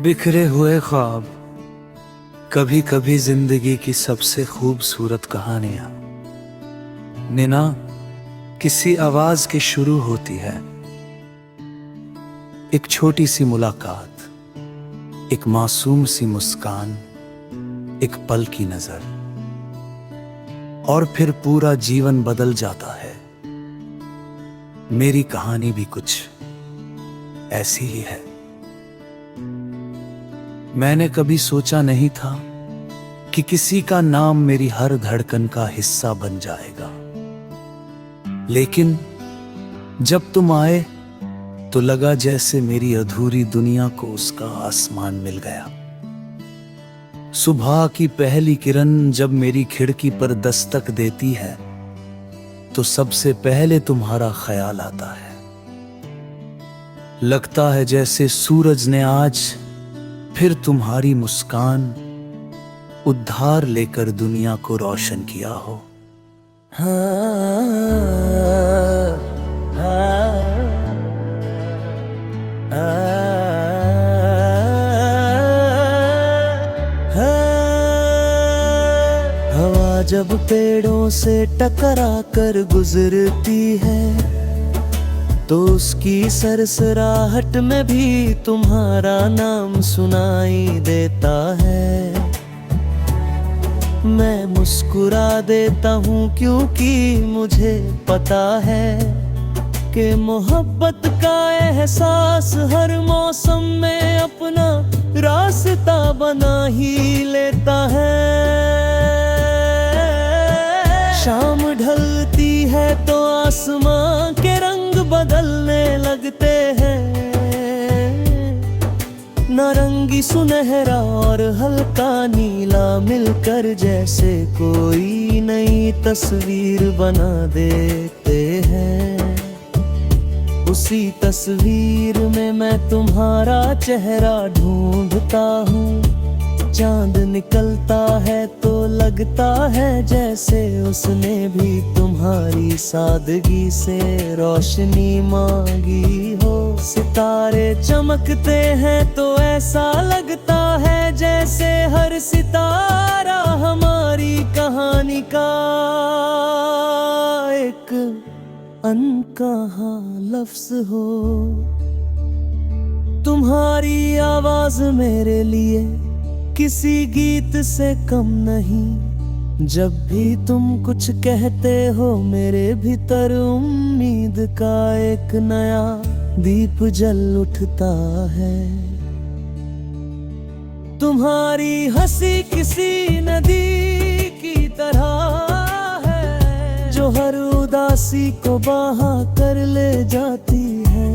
बिखरे हुए ख्वाब, कभी कभी जिंदगी की सबसे खूबसूरत कहानियां निना किसी आवाज के शुरू होती है। एक छोटी सी मुलाकात, एक मासूम सी मुस्कान, एक पल की नजर, और फिर पूरा जीवन बदल जाता है। मेरी कहानी भी कुछ ऐसी ही है। मैंने कभी सोचा नहीं था कि किसी का नाम मेरी हर धड़कन का हिस्सा बन जाएगा, लेकिन जब तुम आए तो लगा जैसे मेरी अधूरी दुनिया को उसका आसमान मिल गया। सुबह की पहली किरण जब मेरी खिड़की पर दस्तक देती है तो सबसे पहले तुम्हारा ख्याल आता है। लगता है जैसे सूरज ने आज फिर तुम्हारी मुस्कान उद्धार लेकर दुनिया को रोशन किया हो। हवा जब पेड़ों से टकरा कर गुजरती है तो उसकी सरसराहट में भी तुम्हारा नाम सुनाई देता है। मैं मुस्कुरा देता हूँ क्योंकि मुझे पता है कि मोहब्बत का एहसास हर मौसम में अपना रास्ता बना ही लेता है। शाम ढलती है तो आसमां के रंग बदलने लगते हैं। नारंगी सुनहरा और हल्का नीला मिलकर जैसे कोई नई तस्वीर बना देते हैं। उसी तस्वीर में मैं तुम्हारा चेहरा ढूंढता हूँ। चांद निकलता है तो लगता है जैसे उसने भी तुम्हारी सादगी से रोशनी मांगी हो। सितारे चमकते हैं तो ऐसा लगता है जैसे हर सितारा हमारी कहानी का एक अनकहा लफ्ज हो। तुम्हारी आवाज मेरे लिए किसी गीत से कम नहीं। जब भी तुम कुछ कहते हो मेरे भीतर उम्मीद का एक नया दीप जल उठता है। तुम्हारी हंसी किसी नदी की तरह है जो हर उदासी को बहा कर ले जाती है।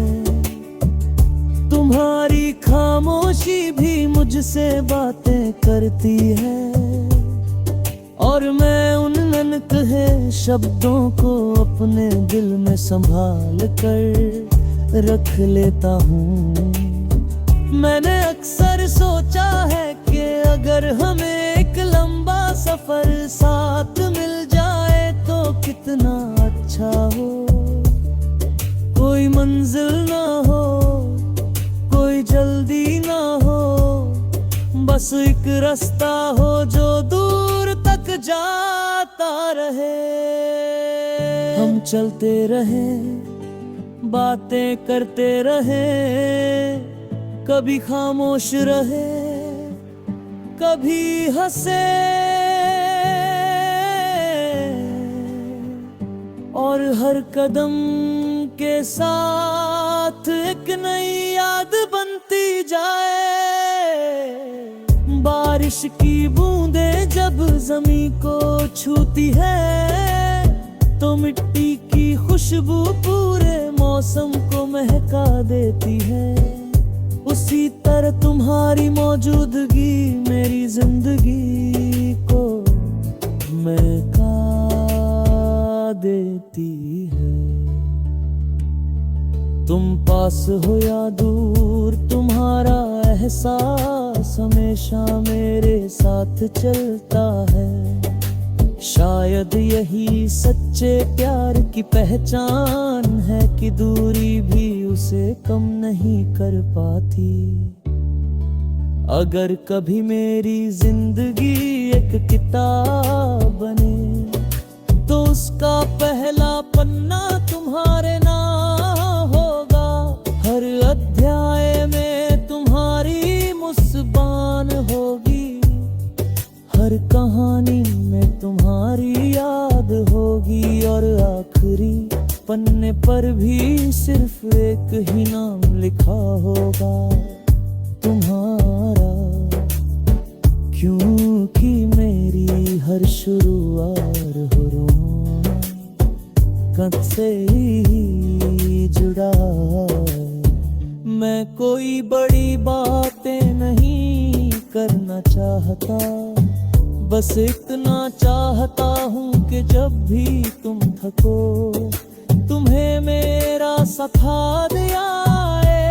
तुम्हारी खामोशी भी मुझसे बातें करती है और मैं उन नन्हे शब्दों को अपने दिल में संभाल कर रख लेता हूँ। मैंने अक्सर सोचा है कि अगर हमें एक लंबा सफर साथ मिल जाए तो कितना अच्छा हो। कोई मंजिल ना हो, कोई जल्दी ना हो, बस एक रास्ता हो जो दूर तक जाता रहे। हम चलते रहे, बातें करते रहे, कभी खामोश रहे, कभी हंसे, और हर कदम के साथ एक नई याद बनती जाए। बारिश की बूंदें जब जमीन को छूती है तो मिट्टी की खुशबू पूरे मौसम को महका देती है। उसी तरह तुम्हारी मौजूदगी मेरी जिंदगी को महका देती है। तुम पास हो या दूर, तुम्हारा एहसास हमेशा मेरे साथ चलता है। शायद यही सच्चे प्यार की पहचान है कि दूरी भी उसे कम नहीं कर पाती। अगर कभी मेरी जिंदगी एक किताब बने तो उसका पहला पन्ना तुम्हारे नाम होगा। हर अध्याय में तुम्हारी मुस्कान होगी, हर कहानी में तुम्हारी याद होगी, और आखिरी पन्ने पर भी सिर्फ एक ही नाम लिखा होगा, तुम्हारा। क्योंकि मेरी हर शुरुआत हो रोना कद से ही जुड़ा है। मैं कोई बड़ी बातें नहीं करना चाहता, बस इतना चाहता हूँ कि जब भी तुम थको तुम्हें मेरा सखा दिया आए।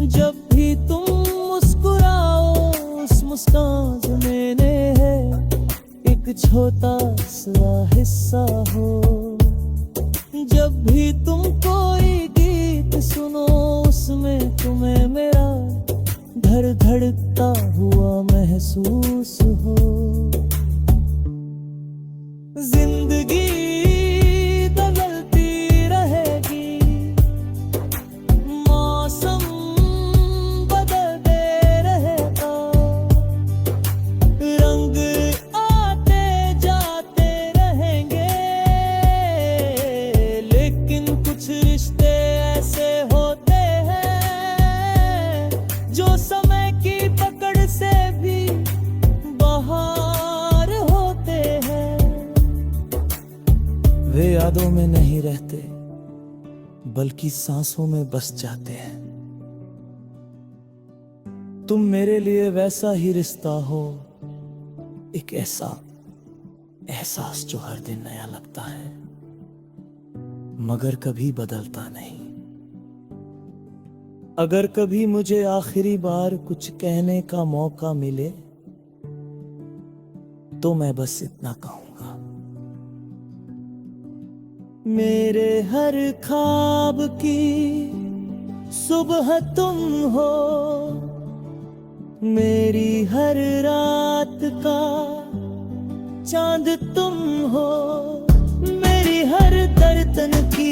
जब भी तुम मुस्कुराओ उस मुस्कान से मैंने है एक छोटा सा हिस्सा हो। जब भी तुम कोई गीत सुनो उसमें तुम्हें मेरा धड़ धड़कता हुआ महसूस हो। जिंदगी बदलती रहेगी, मौसम बदलते रहेगा, रंग आते जाते रहेंगे, लेकिन कुछ रिश्ते ऐसे होते हैं जो समय की पकड़ से भी बाहर होते हैं। वे यादों में नहीं रहते बल्कि सांसों में बस जाते हैं। तुम मेरे लिए वैसा ही रिश्ता हो, एक ऐसा एहसास जो हर दिन नया लगता है मगर कभी बदलता नहीं। अगर कभी मुझे आखिरी बार कुछ कहने का मौका मिले तो मैं बस इतना कहूंगा, मेरे हर ख्वाब की सुबह तुम हो, मेरी हर रात का चांद तुम हो, मेरी हर धड़कन की